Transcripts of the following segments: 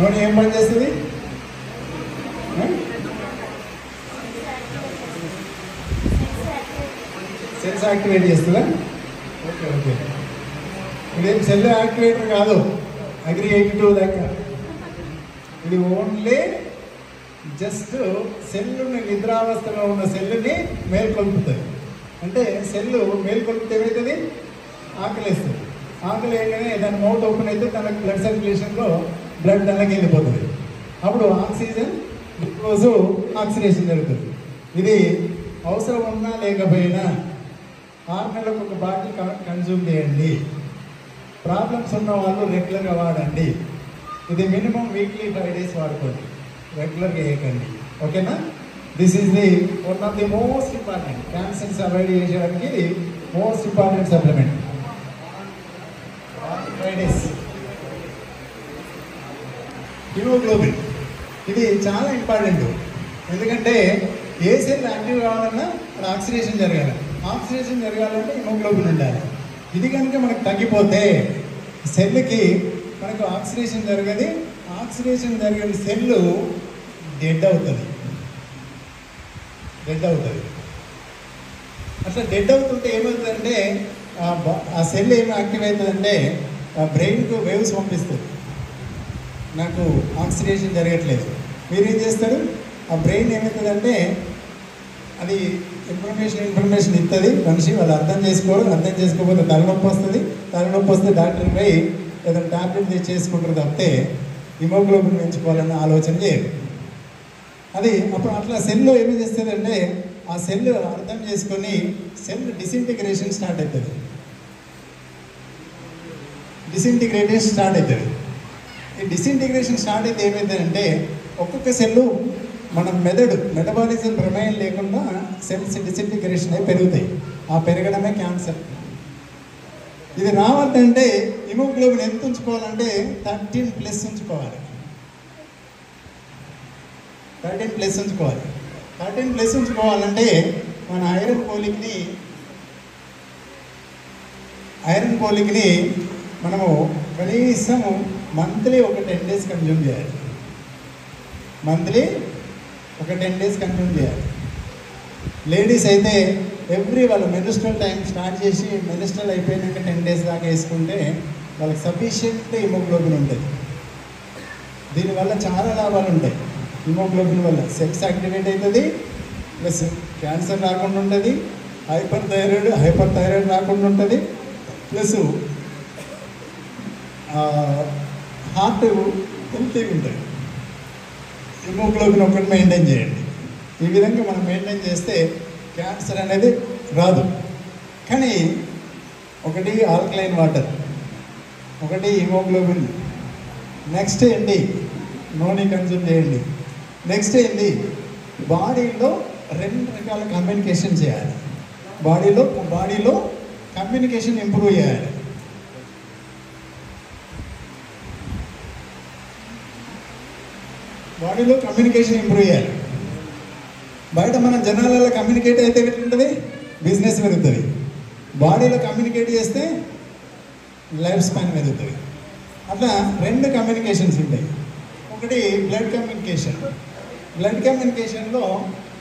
నూనె ఏం పని చేస్తుంది? సెల్స్ యాక్టివేట్ చేస్తుందా? Okay okay. ఇదేం సెల్ యాక్టివేటర్ కాదు, అగ్రి 82 దాకా. ఇది ఓన్లీ జస్ట్ సెల్లుని నిద్రావస్థలో ఉన్న సెల్లుని మేల్కొల్పుతుంది. అంటే సెల్లు మేల్కొల్పితే ఏమవుతుంది? ఆకలిస్తుంది. ఆకలి వేయగానే దాని మౌత్ ఓపెన్ అయితే తనకు బ్లడ్ సర్క్యులేషన్లో బ్లడ్ దానికి వెళ్ళిపోతుంది. అప్పుడు ఆక్సిజన్ గ్లూకోజ్ ఆక్సిడేషన్ జరుగుతుంది. ఇది అవసరం ఉన్నా లేకపోయినా 6 నెలలకు ఒక బాటిల్ కన్జ్యూమ్ చేయండి. ప్రాబ్లమ్స్ ఉన్న వాళ్ళు రెగ్యులర్గా వాడండి. ఇది మినిమం వీక్లీ 5 days వాడుకోండి, రెగ్యులర్గా వేయకండి. ఓకేనా? This is the one of the most important. Cancers avoid చేయడానికి most important supplement. 5 days. Haemoglobin ఇది చాలా ఇంపార్టెంట్. ఎందుకంటే ఏ సెల్ యాక్టివ్ కావాలన్నా అది ఆక్సిడేషన్ జరగాలి. ఆక్సిడేషన్ జరగాలంటే హిమోగ్లోబిన్ ఉండాలి. ఇది కనుక మనకు తగ్గిపోతే సెల్కి మనకు ఆక్సిడేషన్ జరగదు. ఆక్సిడేషన్ జరిగిన సెల్లు డెడ్ అవుతుంది. అట్లా డెడ్ అవుతుంటే ఏమవుతుందంటే ఆ సెల్ ఏమి యాక్టివ్ అవుతుందంటే బ్రెయిన్కు వేవ్స్ పంపిస్తుంది. నాకు ఆక్సిడేషన్ జరగట్లేదు. మీరేం చేస్తారు? ఆ బ్రెయిన్ ఏమవుతుందంటే అది ఇన్ఫర్మేషన్ ఇస్తుంది. మనిషి వాళ్ళు అర్థం చేసుకోకపోతే తలనొప్పి వస్తే డాక్టర్ పోయి ఏదైనా టాబ్లెట్ చేసుకుంటారు తప్పితే హిమోగ్లోబిన్ పెంచుకోవాలన్న ఆలోచన చేయరు. అది అప్పుడు అట్లా సెల్లో ఏమి చేస్తుందంటే ఆ సెల్ అర్థం చేసుకొని సెల్ డిసింటిగ్రేషన్ స్టార్ట్ అవుతుంది. ఈ డిసింటిగ్రేషన్ స్టార్ట్ అయితే ఏమవుతుందంటే ఒక్కొక్క సెల్లు మన మెటబాలిజం ప్రమేయం లేకుండా సెల్స్ డిసింటిగ్రేషన్ అయి పెరుగుతాయి. ఆ పెరగడమే క్యాన్సర్. ఇది రావాలంటే హిమోగ్లోబిన్ ఎంత ఉంచుకోవాలంటే 13+ ఉంచుకోవాలి. 13+ ఉంచుకోవాలంటే మన ఐరన్ పోలిక్ని మనము కనీసం మంత్లీ ఒక 10 days కన్జ్యూమ్ చేయాలి. లేడీస్ అయితే వాళ్ళ మెన్స్ట్రల్ టైం స్టార్ట్ చేసి మెన్స్ట్రల్ అయిపోయినాక 10 days దాకా వేసుకుంటే వాళ్ళకి సఫిషియెంట్ హిమోగ్లోబిన్ ఉంటుంది. దీనివల్ల చాలా లాభాలు ఉంటాయి. హిమోగ్లోబిన్ వల్ల సెల్స్ యాక్టివేట్ అవుతుంది, ప్లస్ క్యాన్సర్ రాకుండా ఉంటుంది, హైపర్ థైరాయిడ్ రాకుండా ఉంటుంది, ప్లస్ హార్ట్ హెల్తీగా ఉంటుంది. హిమోగ్లోబిన్ ఒకటి మెయింటైన్ చేయండి. ఈ విధంగా మనం మెయింటైన్ చేస్తే క్యాన్సర్ అనేది రాదు. కానీ ఒకటి ఆల్కలైన్ వాటర్, ఒకటి హిమోగ్లోబిన్, నెక్స్ట్ ఏంటి నూనె కన్జ్యూమ్ చేయండి. నెక్స్ట్ ఏంటి బాడీలో 2 రకాల కమ్యూనికేషన్ చేయాలి. బాడీలో కమ్యూనికేషన్ ఇంప్రూవ్ చేయాలి. బయట మనం జనాలలో కమ్యూనికేట్ అయితే ఎట్లుంటుంది? బిజినెస్ పెరుగుతుంది. బాడీలో కమ్యూనికేట్ చేస్తే లైఫ్ స్పాన్ పెరుగుతుంది. అట్లా 2 కమ్యూనికేషన్స్ ఉంటాయి. ఒకటి బ్లడ్ కమ్యూనికేషన్లో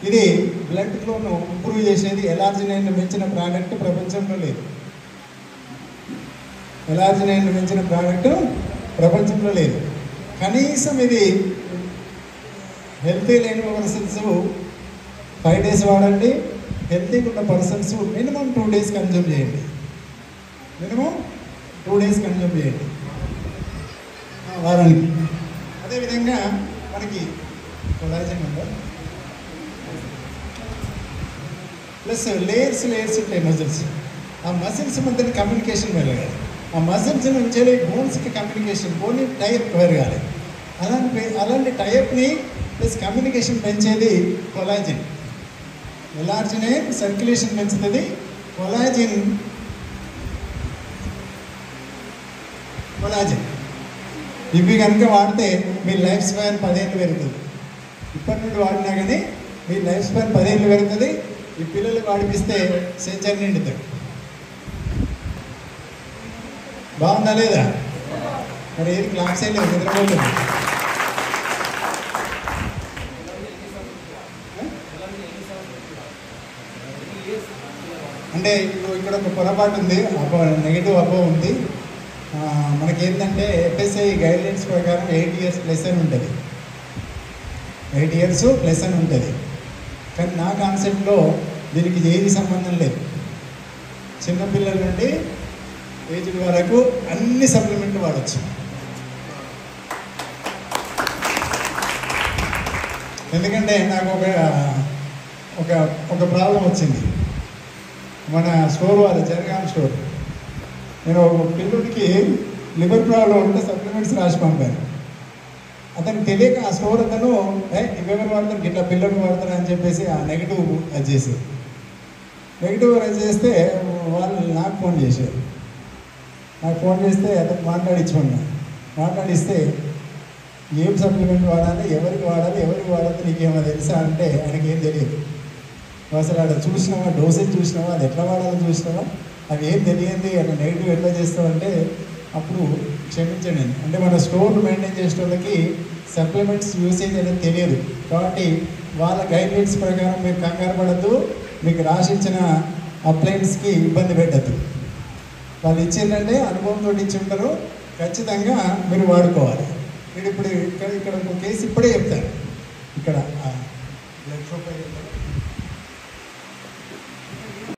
ఇది బ్లడ్ ఫ్లోను ఇంప్రూవ్ చేసేది. ఎలార్జినైన్ మించిన ప్రోడక్ట్ ప్రపంచంలో లేదు. కనీసం ఇది హెల్తీ లేని పర్సన్స్ 5 days వాడండి. హెల్తీగా ఉన్న పర్సన్స్ మినిమం 2 days కన్జ్యూమ్ చేయండి. వారానికి. అదేవిధంగా మనకి కొలాజన్ ఉంటుంది, ప్లస్ లేయర్స్ ఉంటాయి మజిల్స్. ఆ మజిల్స్ మధ్య కమ్యూనికేషన్ పెరగాలి. ఆ మజిల్స్ నుంచి బోన్స్కి కమ్యూనికేషన్, బోన్ టైప్ పెరగాలి. అలాంటి టైప్ని ప్లస్ కమ్యూనికేషన్ పెంచేది కొలాజిన్. ఎలార్జినైన్ సర్క్యులేషన్ పెంచుతుంది, కొలాజిన్ ఇవి కనుక వాడితే మీ లైఫ్ స్పాన్ 10 ఏళ్ళు పెరుగుతుంది. ఇప్పటి నుండి వాడినా కానీ మీ లైఫ్ స్పాన్ 10 ఏళ్ళు పెరుగుతుంది. ఈ పిల్లలు వాడిపిస్తే సెంచరీ నిండుతాడు. బాగుందా లేదా? మరి ఏది క్లాస్ అయితే నిద్రపోతుంది. అంటే ఇప్పుడు ఇక్కడ ఒక పొరపాటు ఉంది, నెగిటివ్ అపోహ ఉంది. మనకేంటంటే ఎఫ్ఎస్ఐ గైడ్లైన్స్ ప్రకారం 8 years ప్లస్ అని ఉంటుంది, 8 years ప్లస్ అని ఉంటుంది. కానీ నా కాన్సెప్ట్లో దీనికి ఏది సంబంధం లేదు. చిన్నపిల్లల నుండి ఏజ్డ్ వరకు అన్ని సప్లిమెంట్లు వాడచ్చు. ఎందుకంటే నాకు ఒక ప్రాబ్లం వచ్చింది. మన స్టోర్ వాళ్ళు జనగాం స్టోర్, నేను ఒక పిల్లుడికి లివర్ ప్రాబ్లం ఉంటే సప్లిమెంట్స్ రాసి పంపాను. అతనికి తెలియక ఆ స్టోర్ అతను ఇవెవరు వాడతారు, ఇట్లా పిల్లలు వాడతారు అని చెప్పేసి ఆ నెగిటివ్ అది చేశారు. నెగిటివ్ రైజ్ చేస్తే వాళ్ళు నాకు ఫోన్ చేశారు. అతను మాట్లాడిస్తే ఏం సప్లిమెంట్ వాడాలి, ఎవరికి వాడాలి నీకేమో తెలుసా అంటే ఆయనకి ఏం తెలియదు. అసలు ఆడ చూసినావా, డోసేజ్ చూసినావా, అది ఎట్లా వాడాలో చూసినావా, అవి ఏం తెలియంది అట్లా నెగిటివ్ ఎట్లా చేస్తామంటే అప్పుడు క్షమించండి. అంటే మన స్టోర్ మెయింటైన్ చేసే వాళ్ళకి సప్లిమెంట్స్ యూసేజ్ అనేది తెలియదు. కాబట్టి వాళ్ళ గైడ్లైన్స్ ప్రకారం మీరు కంగారు పడద్దు, మీకు రాసిచ్చిన అప్లయన్స్కి ఇబ్బంది పెట్టద్దు. వాళ్ళు ఇచ్చిందంటే అనుభవంతో ఇచ్చి ఉంటారు, ఖచ్చితంగా మీరు వాడుకోవాలి. నేను ఇప్పుడు ఇక్కడ ఒక కేసు ఇప్పుడే చెప్తాను. ఇక్కడ బ్లడ్ ప్రొఫైల్